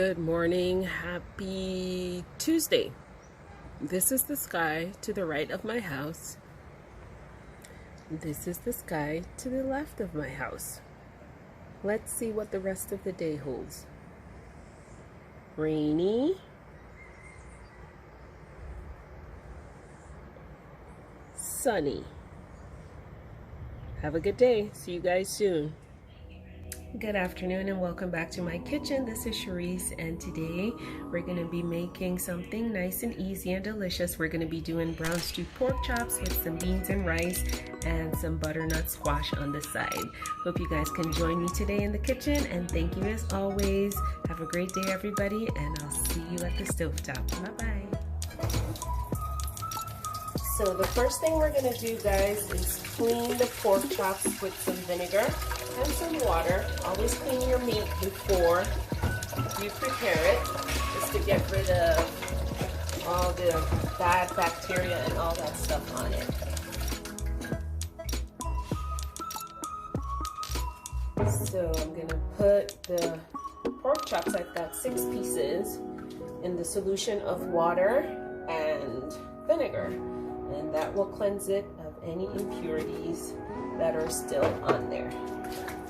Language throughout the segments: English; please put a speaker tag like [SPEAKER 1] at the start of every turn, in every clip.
[SPEAKER 1] Good morning. Happy Tuesday. This is the sky to the right of my house. This is the sky to the left of my house. Let's see what the rest of the day holds. Rainy, sunny. Have a good day. See you guys soon. Good afternoon and welcome back to my kitchen. This is Sherece, and today we're going to be making something nice and easy and delicious. We're going to be doing brown stew pork chops with some beans and rice and some butternut squash on the side. Hope you guys can join me today in the kitchen, and thank you as always. Have a great day everybody, and I'll see you at the stovetop. Bye-bye. So the first thing we're going to do, guys, is clean the pork chops with some vinegar and some water. Always clean your meat before you prepare it, just to get rid of all the bad bacteria and all that stuff on it. So I'm going to put the pork chops, I've got 6 pieces, in the solution of water and vinegar. And that will cleanse it of any impurities that are still on there.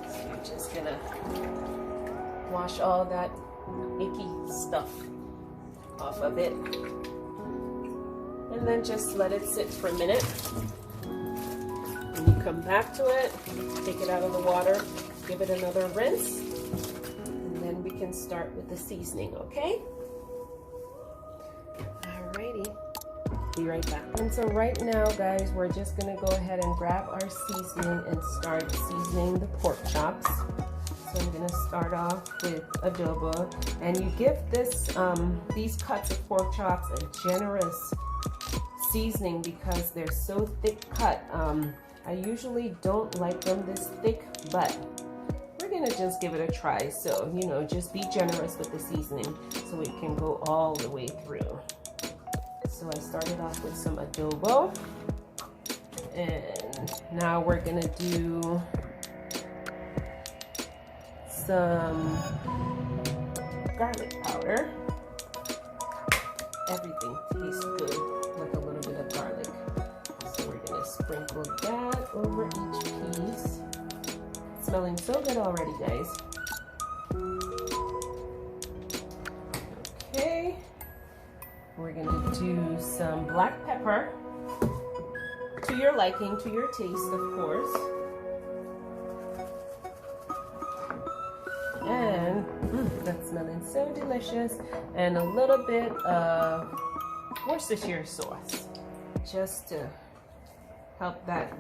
[SPEAKER 1] So you're just gonna wash all that icky stuff off of it. And then just let it sit for a minute. When you come back to it, take it out of the water, give it another rinse, and then we can start with the seasoning, okay? Alrighty. Be right back. And so right now, guys, we're just gonna go ahead and grab our seasoning and start seasoning the pork chops. So I'm gonna start off with adobo, and you give this these cuts of pork chops a generous seasoning because they're so thick cut. I usually don't like them this thick, but we're gonna just give it a try. So, you know, just be generous with the seasoning so it can go all the way through. So I started off with some adobo, and now we're gonna do some garlic powder. Everything tastes good with a little bit of garlic. So we're gonna sprinkle that over each piece. It's smelling so good already, guys. Okay. We're gonna do some black pepper, to your liking, to your taste, of course. And that's smelling so delicious. And a little bit of Worcestershire sauce, just to help that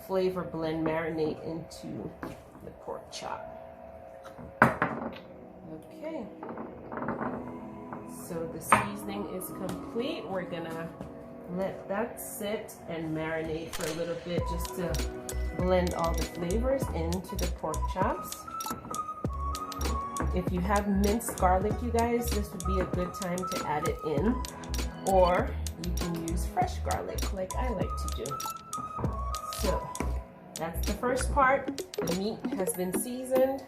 [SPEAKER 1] flavor blend marinate into the pork chop. Okay. So the seasoning is complete. We're gonna let that sit and marinate for a little bit just to blend all the flavors into the pork chops. If you have minced garlic, you guys, this would be a good time to add it in. Or you can use fresh garlic like I like to do. So that's the first part. The meat has been seasoned,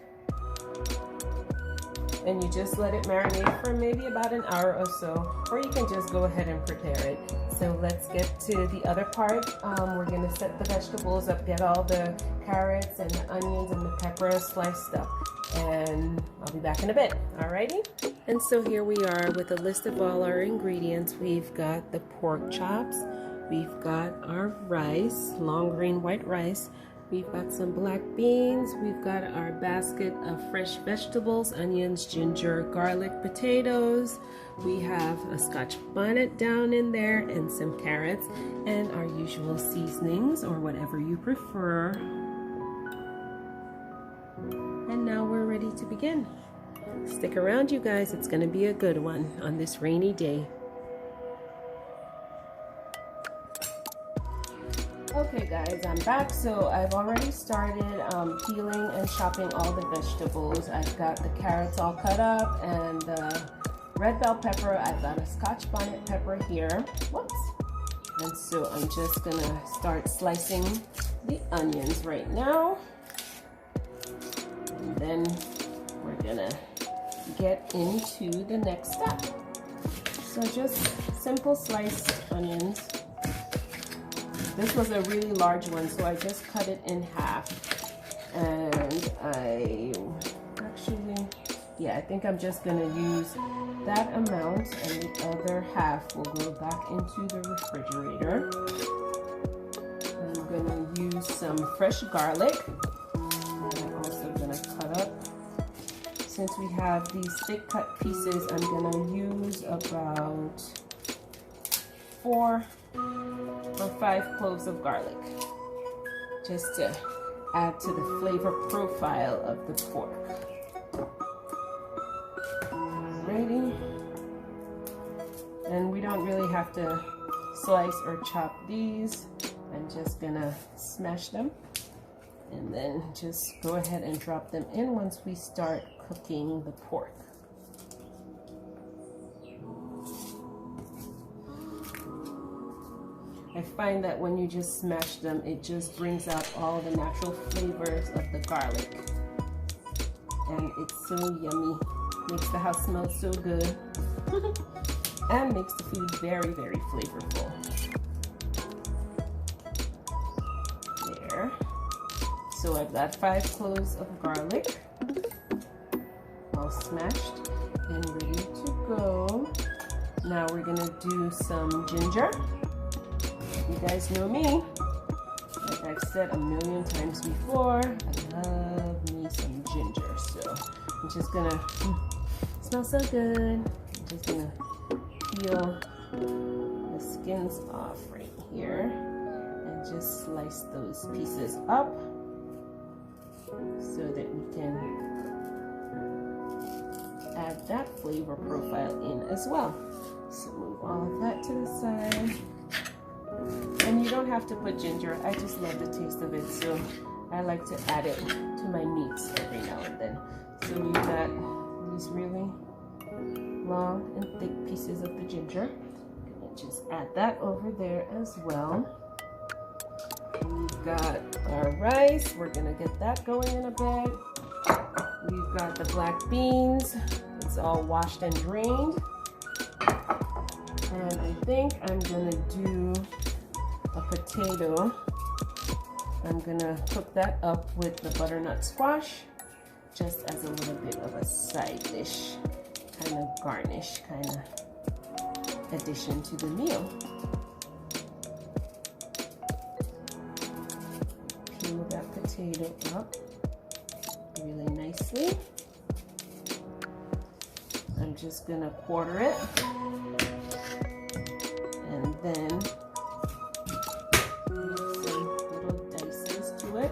[SPEAKER 1] and you just let it marinate for maybe about an hour or so, or you can just go ahead and prepare it. So let's get to the other part. We're gonna set the vegetables up, get all the carrots and the onions and the pepper sliced up, and I'll be back in a bit. Alrighty? And so here we are with a list of all our ingredients. We've got the pork chops, we've got our rice, long green white rice, we've got some black beans, we've got our basket of fresh vegetables, onions, ginger, garlic, potatoes. We have a Scotch bonnet down in there and some carrots and our usual seasonings or whatever you prefer. And now we're ready to begin. Stick around, you guys. It's going to be a good one on this rainy day. Okay guys, I'm back. So I've already started peeling and chopping all the vegetables. I've got the carrots all cut up and the red bell pepper. I've got a Scotch bonnet pepper here. Whoops. And so I'm just gonna start slicing the onions right now. And then we're gonna get into the next step. So just simple sliced onions. This was a really large one, so I just cut it in half. And I think I'm just gonna use that amount, and the other half will go back into the refrigerator. I'm gonna use some fresh garlic. And I'm also gonna cut up. Since we have these thick cut pieces, I'm gonna use about 4 or 5 cloves of garlic, just to add to the flavor profile of the pork. Alrighty. And we don't really have to slice or chop these. I'm just gonna smash them and then just go ahead and drop them in once we start cooking the pork. I find that when you just smash them, it just brings out all the natural flavors of the garlic. And it's so yummy. Makes the house smell so good. And makes the food very, very flavorful. There. So I've got 5 cloves of garlic, all smashed and ready to go. Now we're gonna do some ginger. You guys know me. Like I've said a million times before, I love me some ginger. So I'm just gonna, smells so good. I'm just gonna peel the skins off right here and just slice those pieces up so that we can add that flavor profile in as well. So move all of that to the side. And you don't have to put ginger. I just love the taste of it, so I like to add it to my meats every now and then. So we've got these really long and thick pieces of the ginger. And just add that over there as well. We've got our rice. We're gonna get that going in a bit. We've got the black beans. It's all washed and drained. And I think I'm gonna do a potato. I'm gonna cook that up with the butternut squash, just as a little bit of a side dish, kind of garnish, kind of addition to the meal. Peel that potato up really nicely. I'm just gonna quarter it, and then some little dices to it.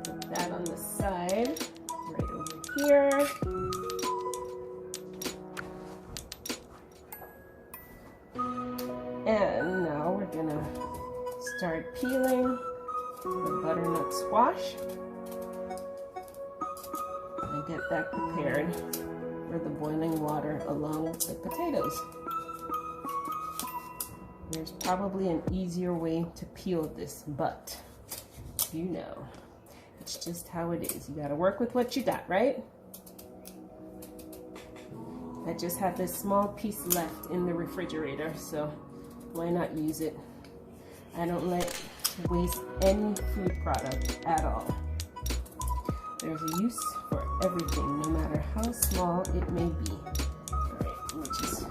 [SPEAKER 1] Put that on the side, right over here. And now we're gonna start peeling the butternut squash and get that prepared for the boiling water along with the potatoes. There's probably an easier way to peel this, but you know, it's just how it is. You gotta work with what you got, right? I just have this small piece left in the refrigerator, so why not use it? I don't like to waste any food product at all. There's a use for everything, no matter how small it may be. All right, let me just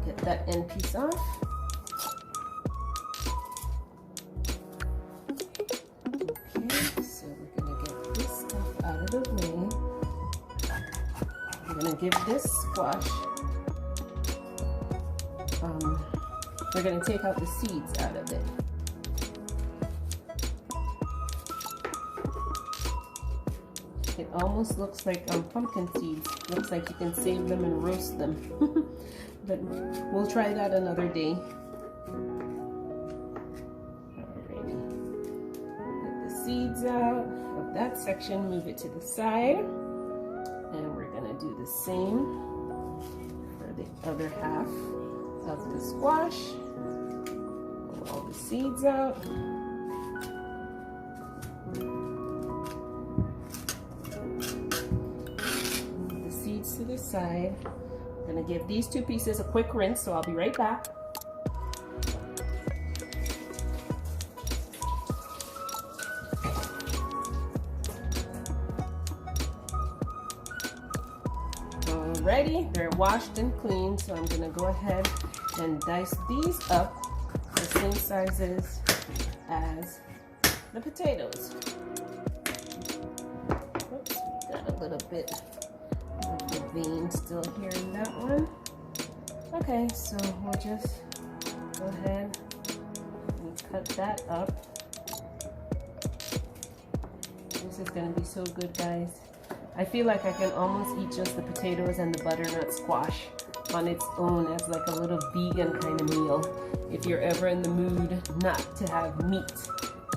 [SPEAKER 1] get that end piece off. Okay, so we're gonna get this stuff out of the way. I'm gonna give this squash, we're gonna take out the seeds out of it. It almost looks like pumpkin seeds. Looks like you can save them and roast them. But we'll try that another day. Alrighty. Get the seeds out of that section, move it to the side. And we're gonna do the same for the other half of the squash. Pull all the seeds out. side. I'm gonna give these two pieces a quick rinse, so I'll be right back. Alrighty, they're washed and clean, so I'm gonna go ahead and dice these up the same sizes as the potatoes. Oops, got a little bit of the vein still here in that one. Okay, so we'll just go ahead and cut that up. This is gonna be so good, guys. I feel like I can almost eat just the potatoes and the butternut squash on its own as like a little vegan kind of meal. If you're ever in the mood not to have meat,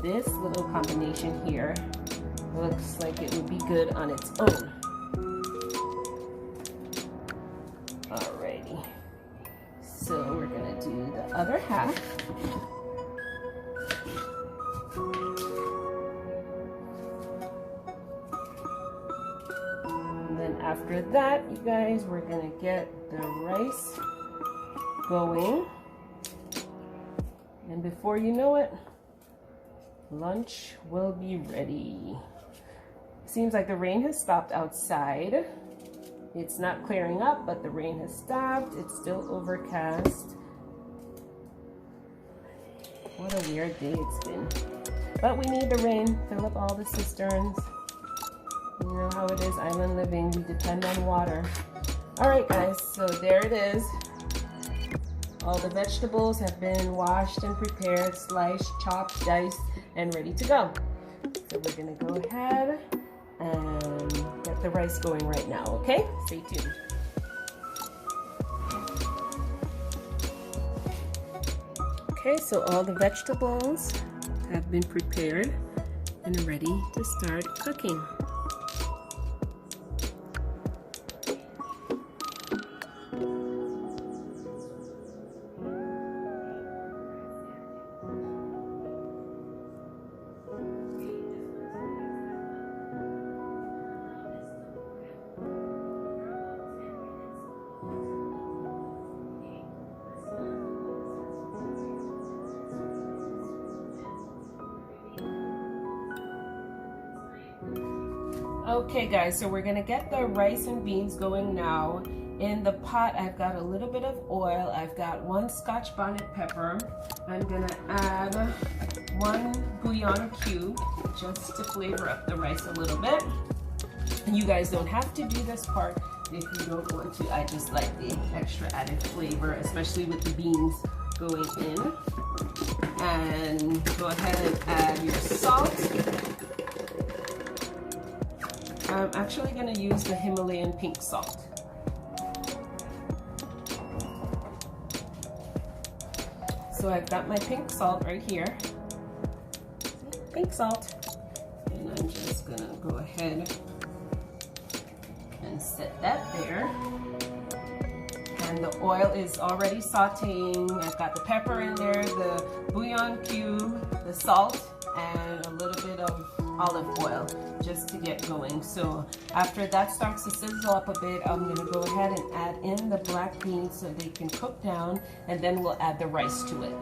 [SPEAKER 1] this little combination here looks like it would be good on its own. Alrighty, so we're gonna do the other half. After that, you guys, we're gonna get the rice going. And before you know it, lunch will be ready. Seems like the rain has stopped outside. It's not clearing up, but the rain has stopped. It's still overcast. What a weird day it's been. But we need the rain, fill up all the cisterns. You know how it is, island living, we depend on water. All right, guys, so there it is. All the vegetables have been washed and prepared, sliced, chopped, diced, and ready to go. So we're gonna go ahead and get the rice going right now, okay? Stay tuned. Okay, so all the vegetables have been prepared and are ready to start cooking. Okay guys, so we're gonna get the rice and beans going now. In the pot, I've got a little bit of oil. I've got 1 Scotch bonnet pepper. I'm gonna add 1 bouillon cube just to flavor up the rice a little bit. And you guys don't have to do this part if you don't want to. I just like the extra added flavor, especially with the beans going in. And go ahead and add your salt. I'm actually going to use the Himalayan pink salt. So I've got my pink salt right here. Pink salt. And I'm just going to go ahead and set that there. And the oil is already sauteing. I've got the pepper in there, the bouillon cube, the salt, and a little bit of olive oil just to get going. So after that starts to sizzle up a bit, I'm going to go ahead and add in the black beans so they can cook down, and then we'll add the rice to it.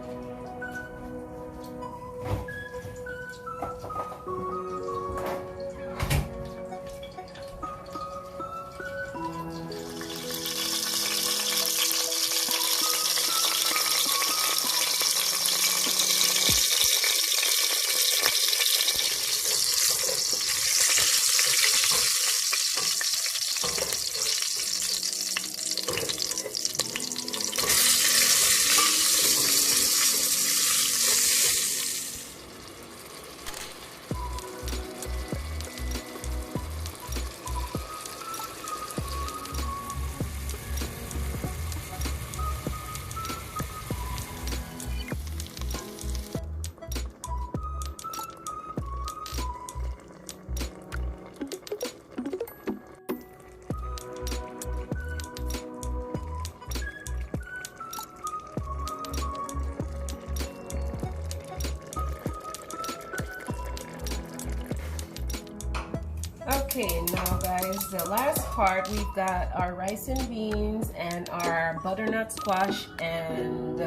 [SPEAKER 1] Okay, now guys, the last part, we've got our rice and beans and our butternut squash and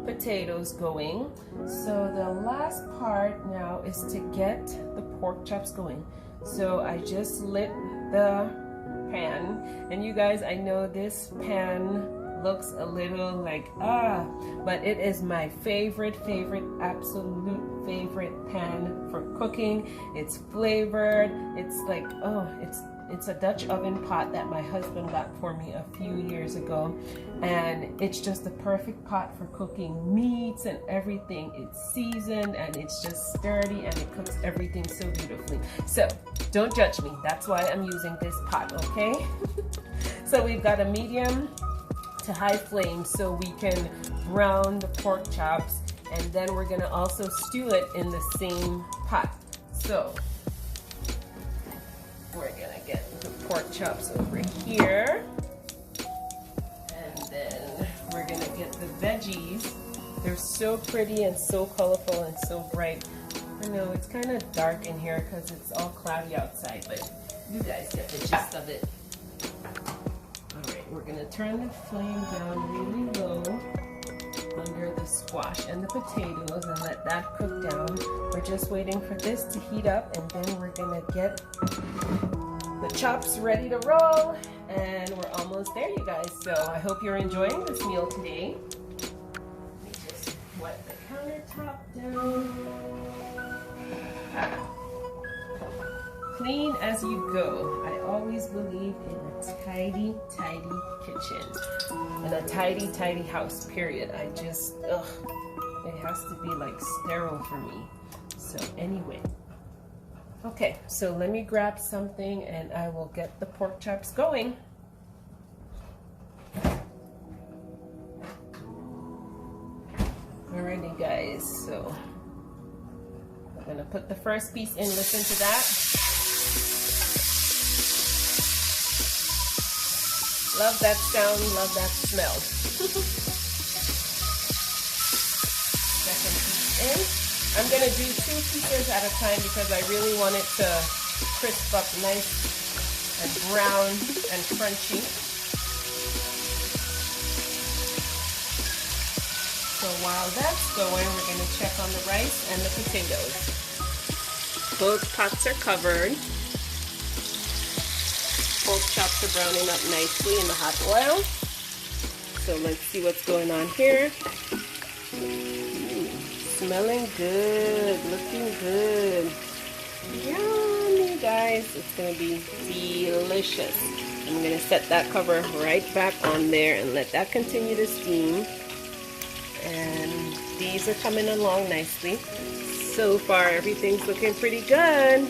[SPEAKER 1] potatoes going. So the last part now is to get the pork chops going. So I just lit the pan, and you guys, I know this pan looks a little like but it is my favorite absolute favorite pan for cooking. It's flavored. It's like, oh, it's a Dutch oven pot that my husband got for me a few years ago, and it's just the perfect pot for cooking meats and everything. It's seasoned and it's just sturdy and it cooks everything so beautifully. So don't judge me, that's why I'm using this pot, okay? So we've got a medium to high flame so we can brown the pork chops, and then we're gonna also stew it in the same pot. So we're gonna get the pork chops over here, and then we're gonna get the veggies. They're so pretty and so colorful and so bright. I know it's kind of dark in here because it's all cloudy outside, but you guys get the gist of it. We're gonna turn the flame down really low under the squash and the potatoes and let that cook down. We're just waiting for this to heat up, and then we're gonna get the chops ready to roll, and we're almost there, you guys. So I hope you're enjoying this meal today. Let me just wet the countertop down. Clean as you go. I always believe in a tidy kitchen and a tidy house, period. I just, it has to be like sterile for me. So anyway, okay, so let me grab something and I will get the pork chops going. Alrighty guys, so I'm gonna put the first piece in. Listen to that. Love that sound, love that smell. Second piece in. I'm gonna do 2 pieces at a time because I really want it to crisp up nice and brown and crunchy. So while that's going, we're gonna check on the rice and the potatoes. Both pots are covered. Pork chops are browning up nicely in the hot oil. So let's see what's going on here. Smelling good, looking good. Yummy, guys. It's gonna be delicious. I'm gonna set that cover right back on there and let that continue to steam. And these are coming along nicely. So far, everything's looking pretty good.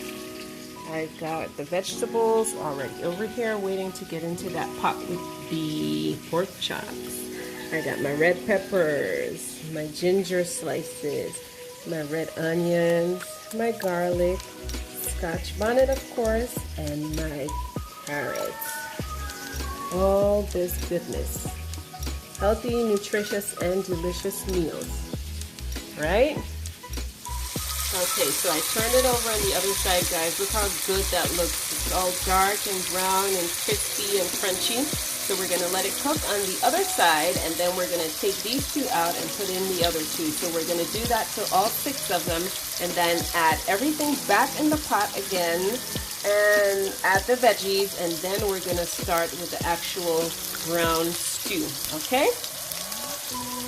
[SPEAKER 1] I've got the vegetables already over here waiting to get into that pot with the pork chops. I got my red peppers, my ginger slices, my red onions, my garlic, scotch bonnet of course, and my carrots. All this goodness. Healthy, nutritious, and delicious meals, right? Okay, so I turned it over on the other side, guys. Look how good that looks. It's all dark and brown and crispy and crunchy. So we're gonna let it cook on the other side, and then we're gonna take these 2 out and put in the other 2. So we're gonna do that to all 6 of them, and then add everything back in the pot again, and add the veggies, and then we're gonna start with the actual brown stew, okay?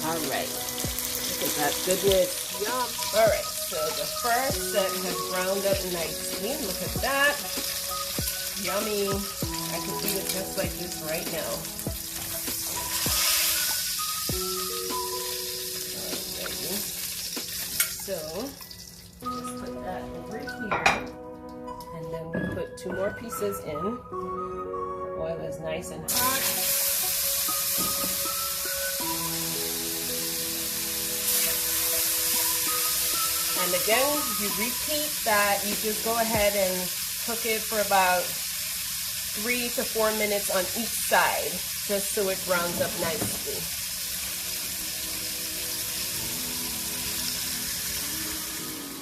[SPEAKER 1] All right, look at that goodness, yum. All right. So the first set has browned up nicely. Look at that. Yummy. I can eat it just like this right now. Alrighty. So just put that over here. And then we put 2 more pieces in. Oil is nice and hot. And again, you repeat that. You just go ahead and cook it for about 3 to 4 minutes on each side, just so it browns up nicely.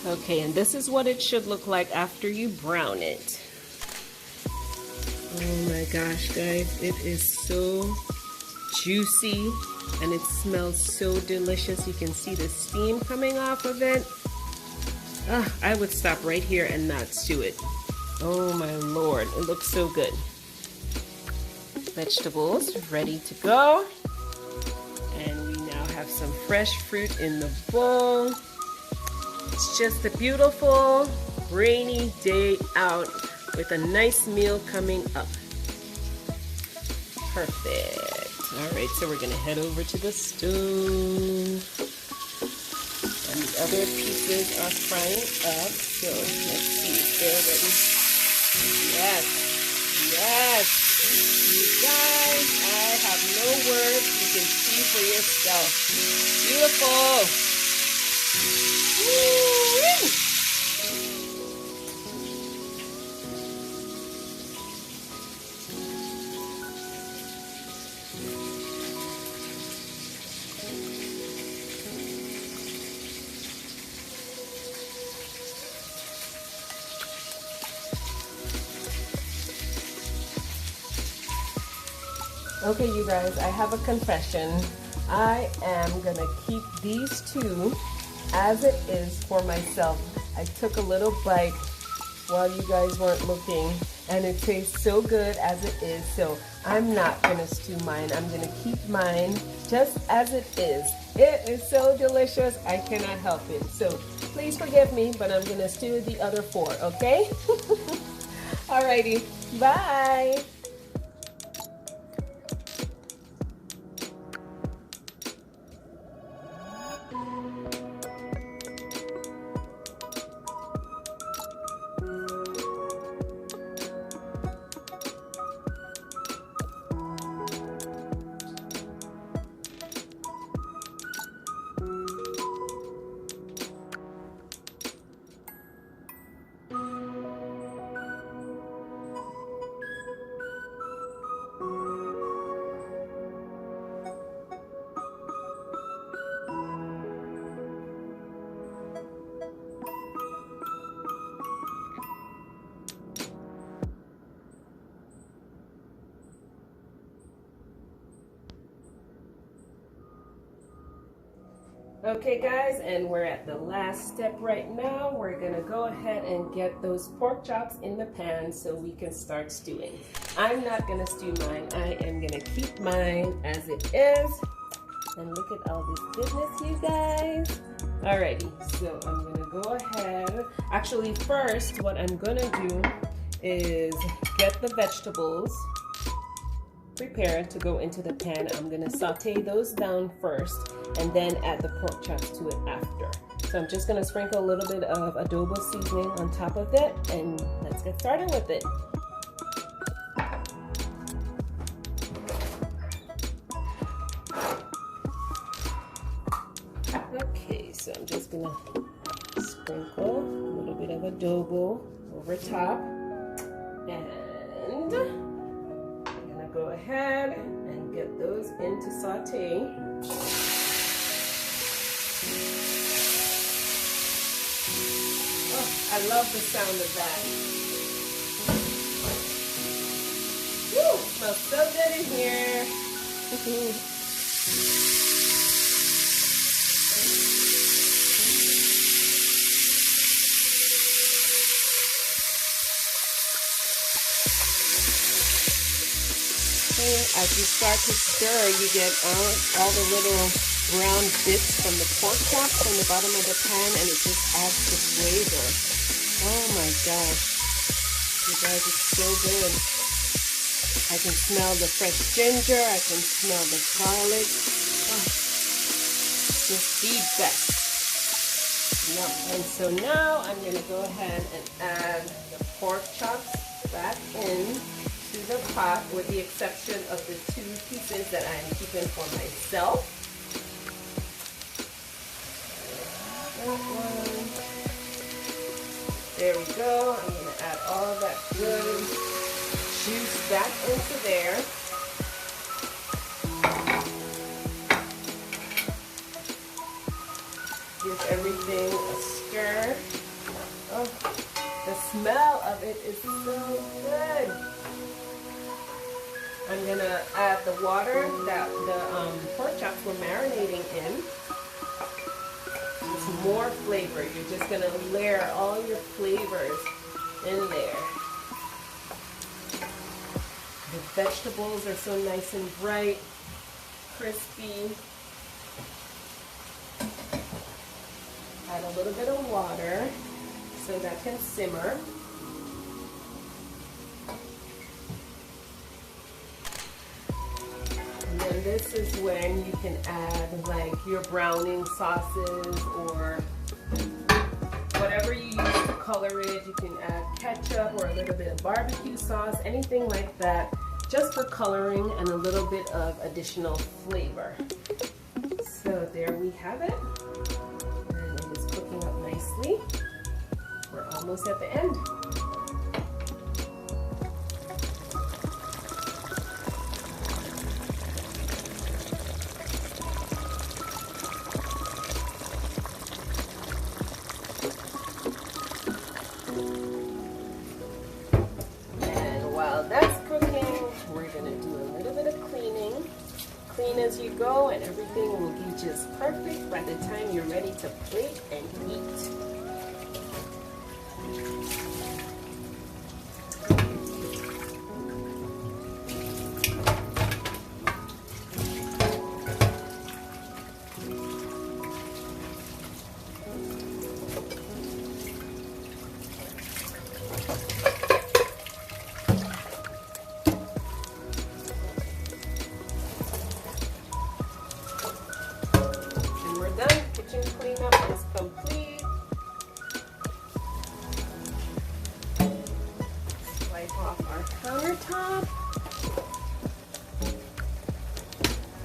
[SPEAKER 1] Okay, and this is what it should look like after you brown it. Oh my gosh, guys, it is so juicy and it smells so delicious. You can see the steam coming off of it. I would stop right here and not stew it. Oh my Lord, it looks so good. Vegetables ready to go. And we now have some fresh fruit in the bowl. It's just a beautiful rainy day out with a nice meal coming up. Perfect. All right, so we're gonna head over to the stove. And the other pieces are frying up. So let's see if they're ready. Yes, yes. You guys, I have no words. You can see for yourself. Beautiful. Woo-wee. Okay, you guys, I have a confession. I am gonna keep these two as it is for myself. I took a little bite while you guys weren't looking, and it tastes so good as it is, so I'm not gonna stew mine. I'm gonna keep mine just as it is. It is so delicious, I cannot help it. So please forgive me, but I'm gonna stew the other 4, okay? Alrighty, bye. Okay guys, and we're at the last step right now. We're gonna go ahead and get those pork chops in the pan so we can start stewing. I'm not gonna stew mine. I am gonna keep mine as it is. And look at all this goodness, you guys. Alrighty, so I'm gonna go ahead. Actually, first, what I'm gonna do is get the vegetables prepared to go into the pan. I'm gonna saute those down first and then add the pork chops to it after. So I'm just gonna sprinkle a little bit of adobo seasoning on top of it, and let's get started with it. Okay, so I'm just gonna sprinkle a little bit of adobo over top, and go ahead and get those into saute. Oh, I love the sound of that. Woo, smells so good in here. As you start to stir, you get all the little brown bits from the pork chops on the bottom of the pan, and it just adds the flavor. Oh my gosh. You guys, it's so good. I can smell the fresh ginger. I can smell the garlic. Oh, just the best. Yep. And so now I'm going to go ahead and add the pork chops back in to the pot, with the exception of the 2 pieces that I'm keeping for myself. That one. There we go. I'm going to add all that good juice back into there. Give everything a stir. Oh, the smell of it is so good. I'm gonna add the water that the pork chops were marinating in. It's more flavor. You're just gonna layer all your flavors in there. The vegetables are so nice and bright, crispy. Add a little bit of water so that can simmer. And then this is when you can add like your browning sauces or whatever you use to color it. You can add ketchup or a little bit of barbecue sauce, anything like that, just for coloring and a little bit of additional flavor. So there we have it. And it is cooking up nicely. We're almost at the end. As you go, and everything will be just perfect by the time you're ready to plate and eat. Cleanup is complete. Wipe off our countertop.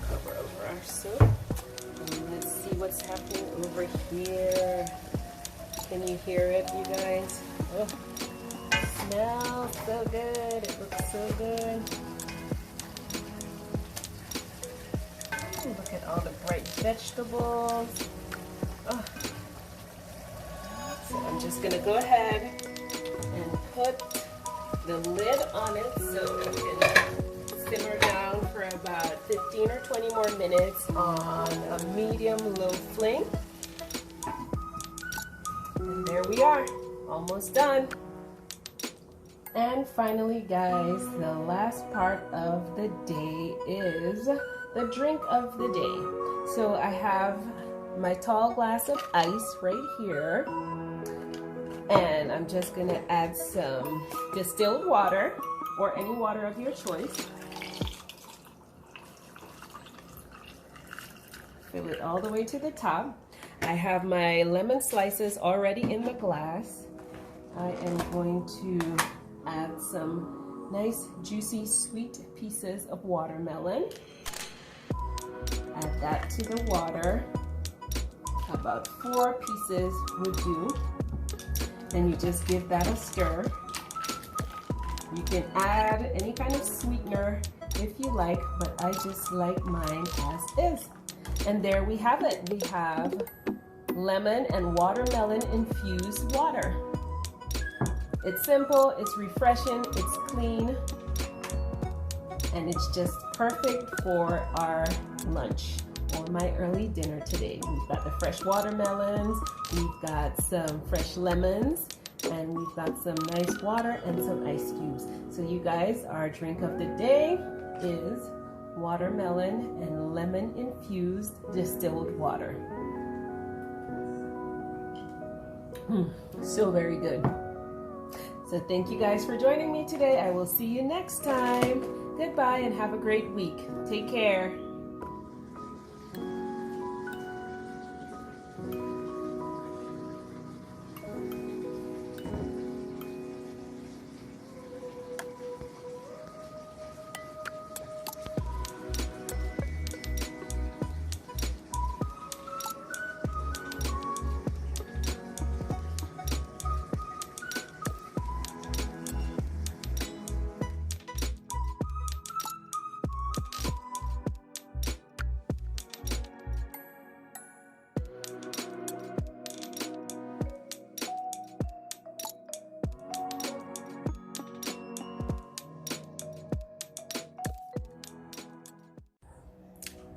[SPEAKER 1] Cover over our soup. And let's see what's happening over here. Can you hear it, you guys? Oh, smells so good. It looks so good. Look at all the bright vegetables. Oh. So I'm just gonna go ahead and put the lid on it so it can simmer down for about 15 or 20 more minutes on a medium-low flame. And there we are, almost done. And finally, guys, the last part of the day is the drink of the day. So I have my tall glass of ice right here, and I'm just gonna add some distilled water or any water of your choice. Fill it all the way to the top. I have my lemon slices already in the glass. I am going to add some nice juicy sweet pieces of watermelon. Add that to the water. About 4 pieces would do. Then you just give that a stir. You can add any kind of sweetener if you like, but I just like mine as is. And there we have it. We have lemon and watermelon infused water. It's simple, it's refreshing, it's clean, and it's just perfect for our lunch or my early dinner today. We've got the fresh watermelons, we've got some fresh lemons, and we've got some nice water and some ice cubes. So you guys, our drink of the day is watermelon and lemon infused distilled water. So very good. So thank you guys for joining me today. I will see you next time. Goodbye and have a great week. Take care.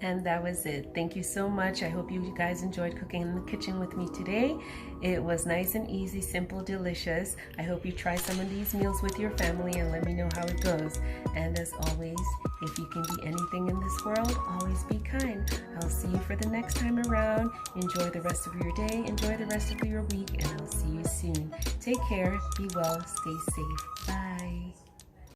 [SPEAKER 1] And that was it. Thank you so much. I hope you guys enjoyed cooking in the kitchen with me today. It was nice and easy, simple, delicious. I hope you try some of these meals with your family and let me know how it goes. And as always, if you can be anything in this world, always be kind. I'll see you for the next time around. Enjoy the rest of your day. Enjoy the rest of your week. And I'll see you soon. Take care. Be well. Stay safe. Bye.